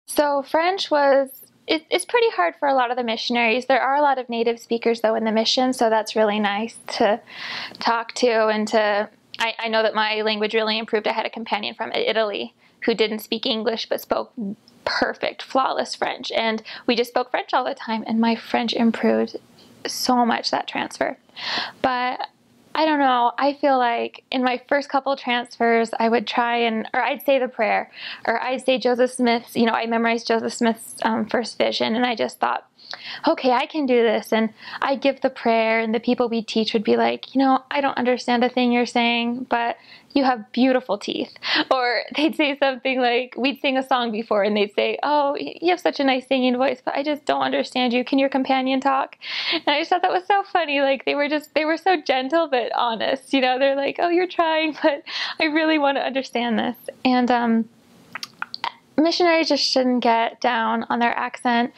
So French was it's pretty hard for a lot of the missionaries. There are a lot of native speakers though in the mission, so that's really nice to talk to and to. I know that my language really improved. I had a companion from Italy who didn't speak English but spoke perfect, flawless French, and we just spoke French all the time, and my French improved so much that transfer. But I don't know. I feel like in my first couple transfers, I would try or I'd say the prayer, or I'd say Joseph Smith's, I memorized Joseph Smith's first vision, and I just thought, okay, I can do this. And I'd give the prayer, and the people we teach would be like, I don't understand a thing you're saying, but you have beautiful teeth. Or they'd say something like, we'd sing a song before, and they'd say, oh, you have such a nice singing voice, but I just don't understand you. Can your companion talk? And I just thought that was so funny. Like, they were so gentle, but honest. They're like, oh, you're trying, but I really want to understand this. And, missionaries just shouldn't get down on their accent.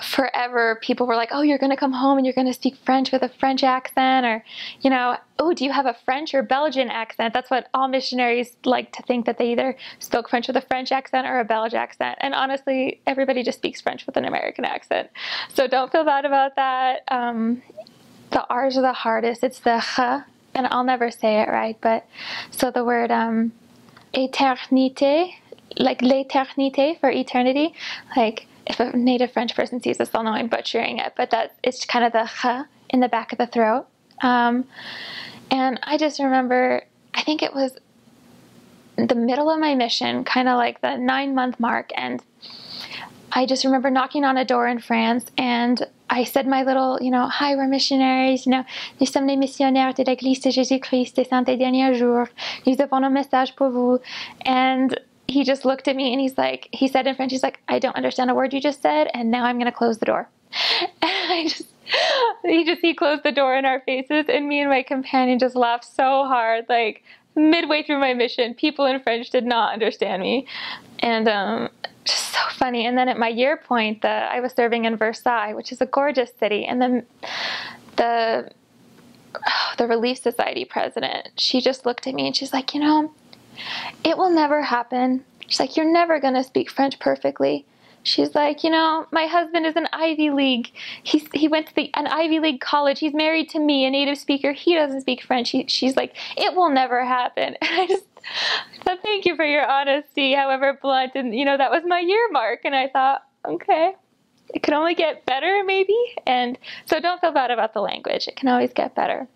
Forever, people were like, oh, you're going to come home and you're going to speak French with a French accent, or, oh, do you have a French or Belgian accent? That's what all missionaries like to think, that they either spoke French with a French accent or a Belgian accent. And honestly, everybody just speaks French with an American accent. So don't feel bad about that. The R's are the hardest. It's the H, and I'll never say it right, but so the word éternité, like l'éternité for eternity, like if a native French person sees this, they'll know I'm butchering it, but it's kind of the H in the back of the throat. And I just remember, I think it was the middle of my mission, kind of like the 9-month mark, and I just remember knocking on a door in France, and I said my little, hi, we're missionaries, nous sommes les missionnaires de l'Église de Jésus-Christ des Saints des Derniers Jours, nous avons un message pour vous. And he just looked at me, and he said in French, he's like, I don't understand a word you just said, and now I'm going to close the door. And he closed the door in our faces, and me and my companion just laughed so hard. Like, midway through my mission, people in French did not understand me. And, just so funny. And then at my year point, I was serving in Versailles, which is a gorgeous city, and the Relief Society president, she just looked at me and she's like, it will never happen. She's like, you're never going to speak French perfectly. She's like, my husband is an Ivy League. He went to an Ivy League college. He's married to me, a native speaker. He doesn't speak French. She's like, it will never happen. And I thought, thank you for your honesty, however blunt. And, that was my year mark. And I thought, okay, it can only get better maybe. And so don't feel bad about the language. It can always get better.